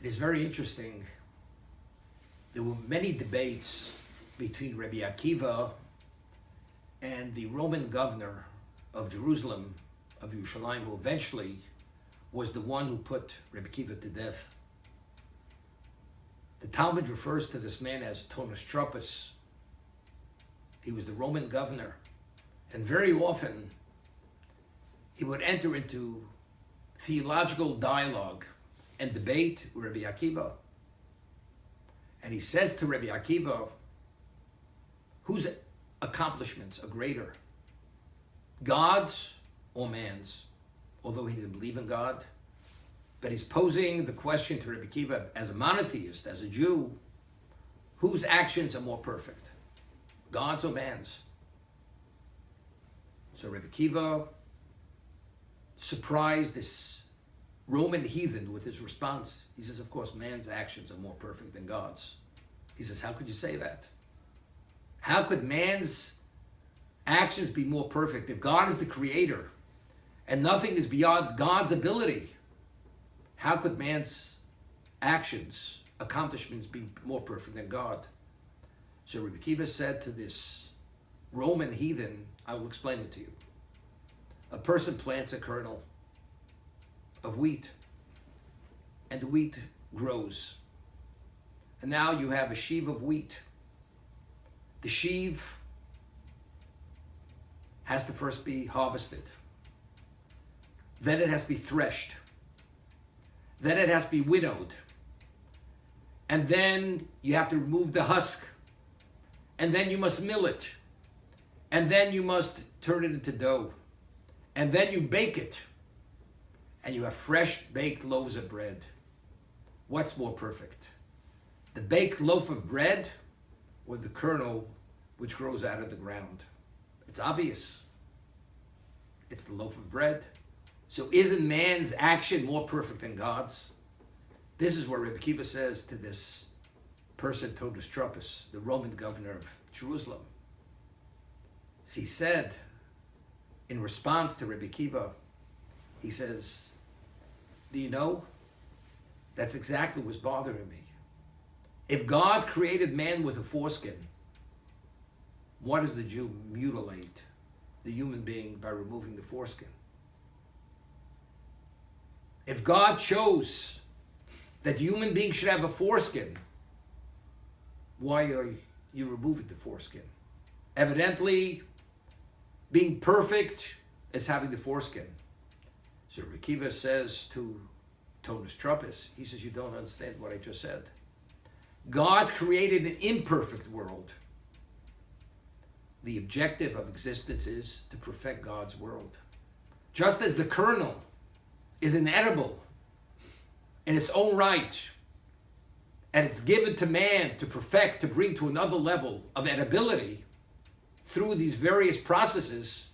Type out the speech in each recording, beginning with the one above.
It is very interesting. There were many debates between Rabbi Akiva and the Roman governor of Jerusalem, of Yerushalayim, who eventually was the one who put Rabbi Akiva to death. The Talmud refers to this man as Tonus Tropus. He was the Roman governor, and very often he would enter into theological dialogue and debate with Rabbi Akiva. And he says to Rabbi Akiva, whose accomplishments are greater, God's or man's? Although he didn't believe in God, but he's posing the question to Rabbi Akiva as a monotheist, as a Jew, whose actions are more perfect, God's or man's? So Rabbi Akiva surprised this Roman heathen with his response. He says, of course, man's actions are more perfect than God's. He says, how could you say that? How could man's actions be more perfect if God is the creator and nothing is beyond God's ability? How could man's actions, accomplishments be more perfect than God? So Rabbi Akiva said to this Roman heathen, I will explain it to you. A person plants a kernel of wheat, and the wheat grows. And now you have a sheaf of wheat. The sheaf has to first be harvested. Then it has to be threshed. Then it has to be winnowed. And then you have to remove the husk. And then you must mill it. And then you must turn it into dough. And then you bake it. And you have fresh baked loaves of bread. What's more perfect? The baked loaf of bread or the kernel which grows out of the ground? It's obvious. It's the loaf of bread. So isn't man's action more perfect than God's? This is what Rabbi Akiva says to this person, Tonus Tropus, the Roman governor of Jerusalem. So he said, in response to Rabbi Akiva, he says, do you know? That's exactly what's bothering me. If God created man with a foreskin, why does the Jew mutilate the human being by removing the foreskin? If God chose that the human being should have a foreskin, why are you removing the foreskin? Evidently, being perfect is having the foreskin. So Rabbi Akiva says to Tonus Tropus, he says, you don't understand what I just said. God created an imperfect world. The objective of existence is to perfect God's world. Just as the kernel is inedible in its own right, and it's given to man to perfect, to bring to another level of edibility through these various processes,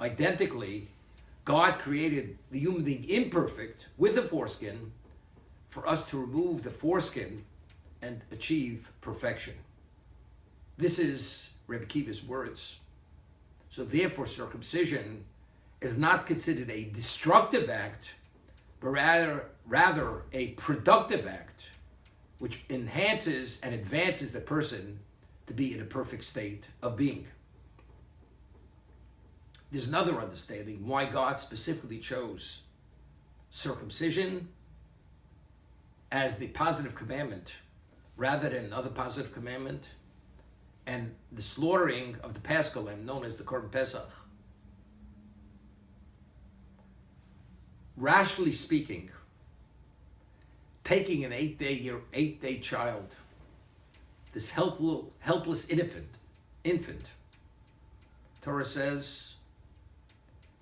identically, God created the human being imperfect with a foreskin for us to remove the foreskin and achieve perfection. This is Rabbi Akiva's words. So therefore, circumcision is not considered a destructive act, but rather a productive act, which enhances and advances the person to be in a perfect state of being. There's another understanding why God specifically chose circumcision as the positive commandment rather than another positive commandment, and the slaughtering of the Paschal lamb known as the Korban Pesach. Rationally speaking, taking an 8-day child, this helpless infant, Torah says,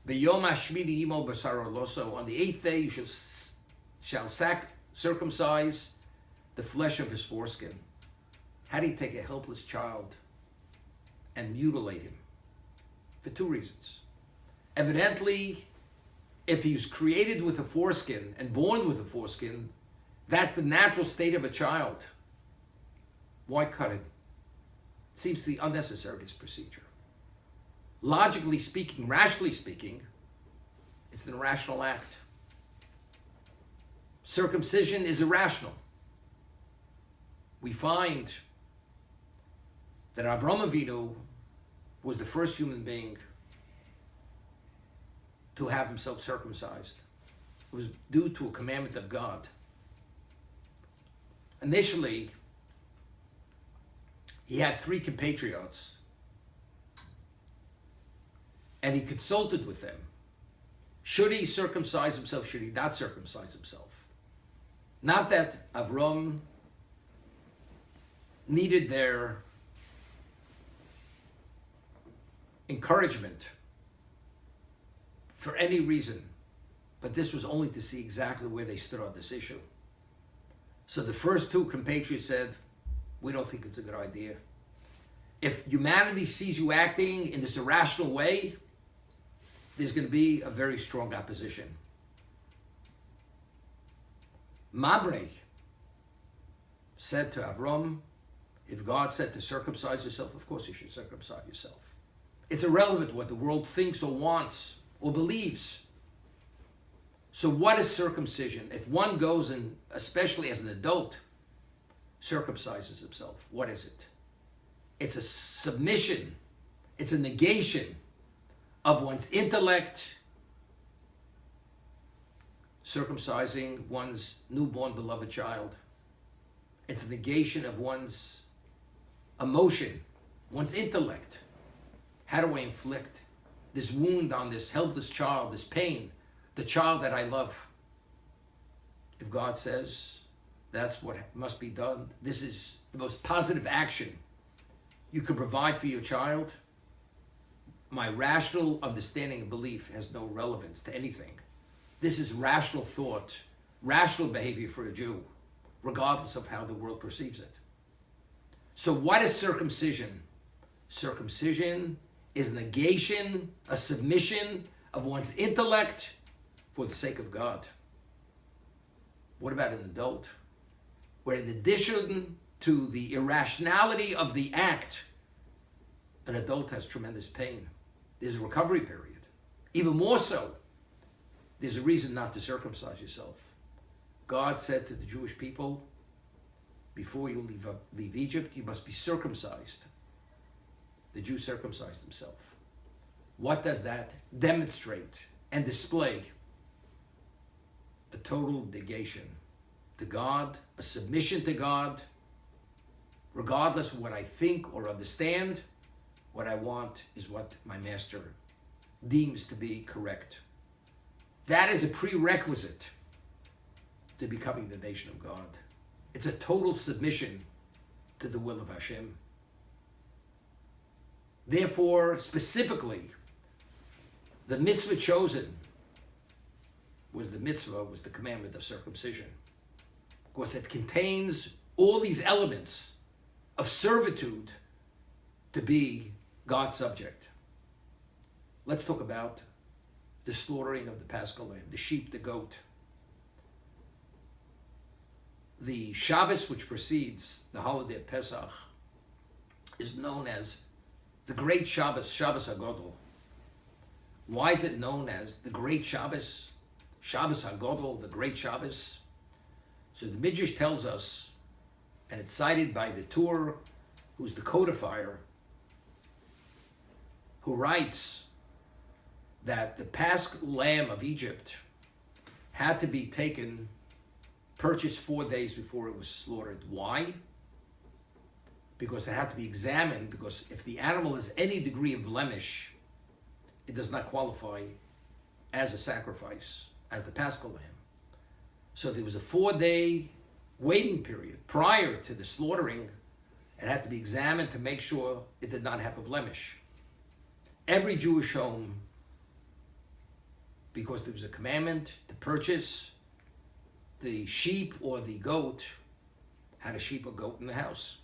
B'yom hashmini imo basaro loso. On the 8th day you shall circumcise the flesh of his foreskin. How do you take a helpless child and mutilate him? For two reasons. Evidently, if he was created with a foreskin and born with a foreskin, that's the natural state of a child. Why cut it? It seems to be unnecessary, this procedure. Logically speaking, rationally speaking, it's an irrational act. Circumcision is irrational. We find that Avraham Avinu was the first human being to have himself circumcised. It was due to a commandment of God. Initially, he had 3 compatriots, and he consulted with them. Should he circumcise himself? Should he not circumcise himself? Not that Avram needed their encouragement for any reason, but this was only to see exactly where they stood on this issue. So the first 2 compatriots said, we don't think it's a good idea. If humanity sees you acting in this irrational way, there's going to be a very strong opposition. Mamre said to Avram, if God said to circumcise yourself, of course you should circumcise yourself. It's irrelevant what the world thinks or wants or believes. So what is circumcision? If one goes and, especially as an adult, circumcises himself, what is it? It's a submission. It's a negation of one's intellect, circumcising one's newborn beloved child. It's a negation of one's emotion, one's intellect. How do I inflict this wound on this helpless child, this pain, the child that I love? If God says that's what must be done, this is the most positive action you can provide for your child, my rational understanding and belief has no relevance to anything. This is rational thought, rational behavior for a Jew, regardless of how the world perceives it. So what is circumcision? Circumcision is negation, a submission of one's intellect for the sake of God. What about an adult? Where in addition to the irrationality of the act, an adult has tremendous pain. There's a recovery period. Even more so, there's a reason not to circumcise yourself. God said to the Jewish people, before you leave Egypt, you must be circumcised. The Jew circumcised himself. What does that demonstrate and display? A total negation to God, a submission to God, regardless of what I think or understand. What I want is what my master deems to be correct. That is a prerequisite to becoming the nation of God. It's a total submission to the will of Hashem. Therefore, specifically, the mitzvah chosen was the commandment of circumcision. Because it contains all these elements of servitude to be God's subject. Let's talk about the slaughtering of the Paschal lamb, the sheep, the goat. The Shabbos, which precedes the holiday of Pesach, is known as the Great Shabbos, Shabbos HaGodol. Why is it known as the Great Shabbos, Shabbos HaGodol, the Great Shabbos? So the Midrash tells us, and it's cited by the Tur, who's the codifier, who writes that the Paschal lamb of Egypt had to be purchased 4 days before it was slaughtered. Why? Because it had to be examined, because if the animal has any degree of blemish, it does not qualify as a sacrifice, as the Paschal lamb. So there was a 4-day waiting period prior to the slaughtering. It had to be examined to make sure it did not have a blemish. Every Jewish home, because there was a commandment to purchase the sheep or the goat, had a sheep or goat in the house,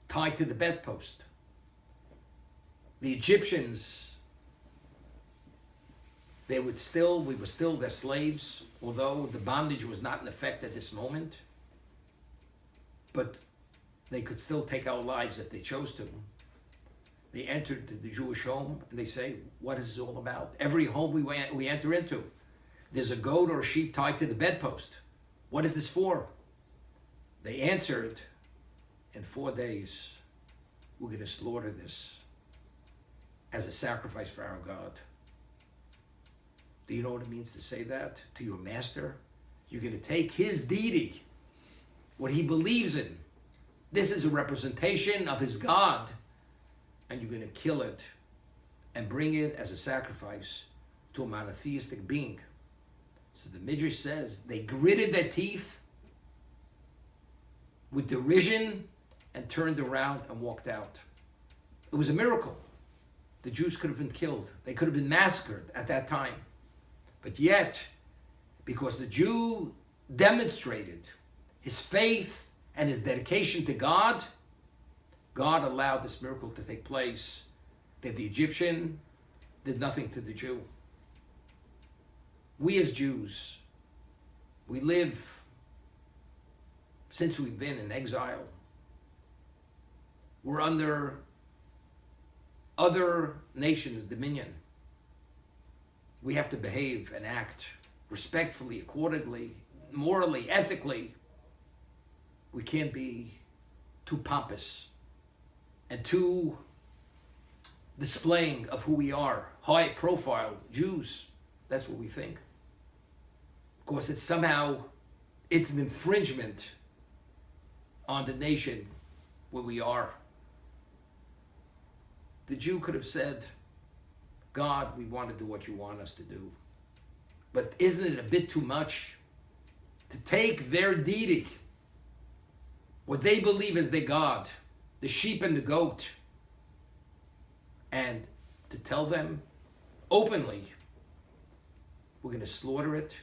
tied to the bedpost. The Egyptians, we were still their slaves, although the bondage was not in effect at this moment, but they could still take our lives if they chose to. They entered the Jewish home and they say, what is this all about? Every home we enter into, there's a goat or a sheep tied to the bedpost. What is this for? They answered, in 4 days, we're going to slaughter this as a sacrifice for our God. Do you know what it means to say that to your master? You're going to take his deity, what he believes in. This is a representation of his God, and you're going to kill it and bring it as a sacrifice to a monotheistic being. So the Midrash says they gritted their teeth with derision and turned around and walked out. It was a miracle. The Jews could have been killed. They could have been massacred at that time. But yet, because the Jew demonstrated his faith and his dedication to God, God allowed this miracle to take place, that the Egyptian did nothing to the Jew. We as Jews, we live, since we've been in exile, we're under other nations' dominion. We have to behave and act respectfully, accordingly, morally, ethically. We can't be too pompous and too displaying of who we are. High profile Jews, that's what we think. Of course, it's an infringement on the nation where we are. The Jew could have said, God, we want to do what you want us to do. But isn't it a bit too much to take their deity, what they believe is their God, the sheep and the goat, and to tell them openly, we're going to slaughter it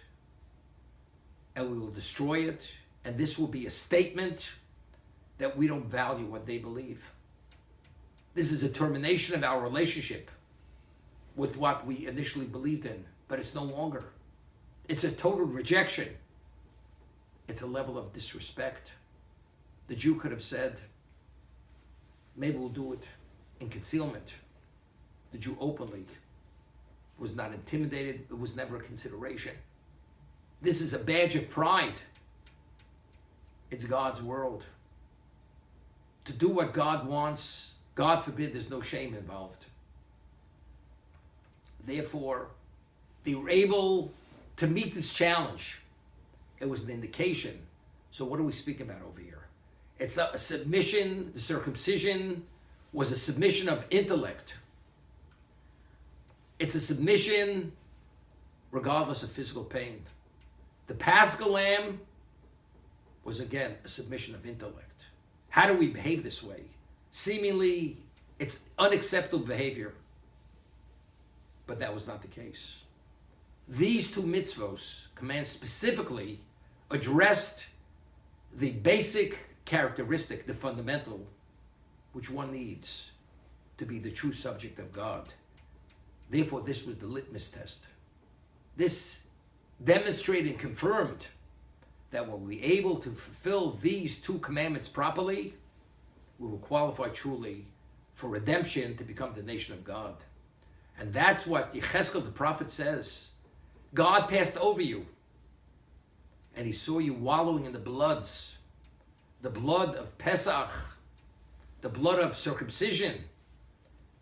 and we will destroy it, and this will be a statement that we don't value what they believe. This is a termination of our relationship with what we initially believed in, but it's no longer. It's a total rejection. It's a level of disrespect. The Jew could have said, maybe we'll do it in concealment. The Jew openly was not intimidated. It was never a consideration. This is a badge of pride. It's God's world. To do what God wants, God forbid, there's no shame involved. Therefore, they were able to meet this challenge. It was an indication. So what are we speaking about over here? It's a submission. The circumcision was a submission of intellect. It's a submission regardless of physical pain. The Paschal Lamb was, again, a submission of intellect. How do we behave this way? Seemingly, it's unacceptable behavior. But that was not the case. These two mitzvos, commands specifically, addressed the basic characteristic, the fundamental, which one needs to be the true subject of God. Therefore, this was the litmus test. This demonstrated and confirmed that when we're able to fulfill these two commandments properly, we will qualify truly for redemption to become the nation of God. And that's what Yechezkel the prophet says. God passed over you, and he saw you wallowing in the bloods, the blood of Pesach, the blood of circumcision,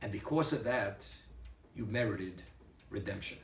and because of that, you merited redemption.